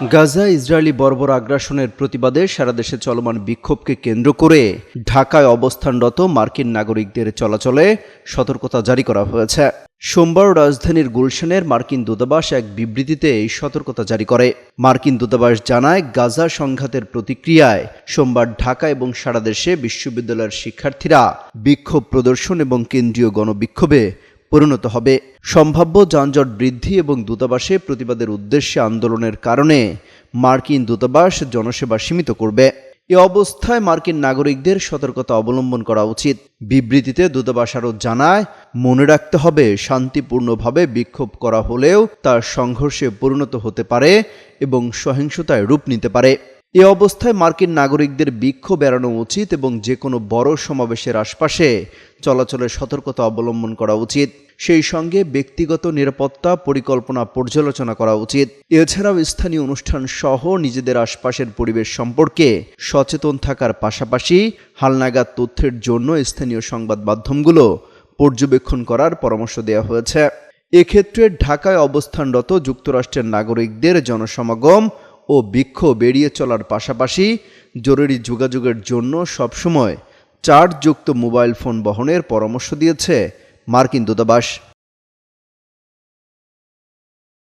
Gaza Israeli বর্বর আগ্রাসনের প্রতিবাদে সারা দেশে চলমান বিক্ষোভকে কেন্দ্র করে ঢাকায় অবস্থানরত মার্কিন নাগরিকদের চলাচলে সতর্কতা জারি করা হয়েছে। সোমবার রাজধানীর গুলশানের মার্কিন দূতাবাস এক বিবৃতিতে এই সতর্কতা জারি করে। মার্কিন দূতাবাস জানায়, গাজা সংঘাতের প্রতিক্রিয়ায় সোমবার ঢাকা এবং সারা দেশে বিশ্ববিদ্যালয়ের শিক্ষার্থীরা বিক্ষোভ প্রদর্শন এবং কেন্দ্রীয় গণবিক্ষোভে পরিণত হবে। সম্ভাব্য যানজট বৃদ্ধি এবং দূতাবাসে প্রতিবাদের উদ্দেশ্যে আন্দোলনের কারণে মার্কিন দূতাবাস জনসেবা সীমিত করবে। এ অবস্থায় মার্কিন নাগরিকদের সতর্কতা অবলম্বন করা উচিত। বিবৃতিতে দূতাবাস আরও জানায়, মনে রাখতে হবে, শান্তিপূর্ণভাবে বিক্ষোভ করা হলেও তা সংঘর্ষে পরিণত হতে পারে এবং সহিংসতায় রূপ নিতে পারে। এ অবস্থায় মার্কিন নাগরিকদের বিক্ষোভ এড়ানো উচিত এবং যে কোনো বড় সমাবেশের আশপাশে চলাচলের সতর্কতা অবলম্বন করা উচিত। সেই সঙ্গে ব্যক্তিগত নিরাপত্তা পরিকল্পনা পর্যালোচনা করা উচিত। এছাড়াও স্থানীয় অনুষ্ঠান সহ নিজেদের আশপাশের পরিবেশ সম্পর্কে সচেতন থাকার পাশাপাশি হালনাগাদ তথ্যের জন্য স্থানীয় সংবাদ মাধ্যমগুলো পর্যবেক্ষণ করার পরামর্শ দেওয়া হয়েছে। এক্ষেত্রে ঢাকায় অবস্থানরত যুক্তরাষ্ট্রের নাগরিকদের জনসমাগম ও বিক্ষোভ এড়িয়ে চলার পাশাপাশি জরুরি যোগাযোগের জন্য সবসময় চার্জযুক্ত মোবাইল ফোন বহনের পরামর্শ দিয়েছে মার্কিন দূতাবাস।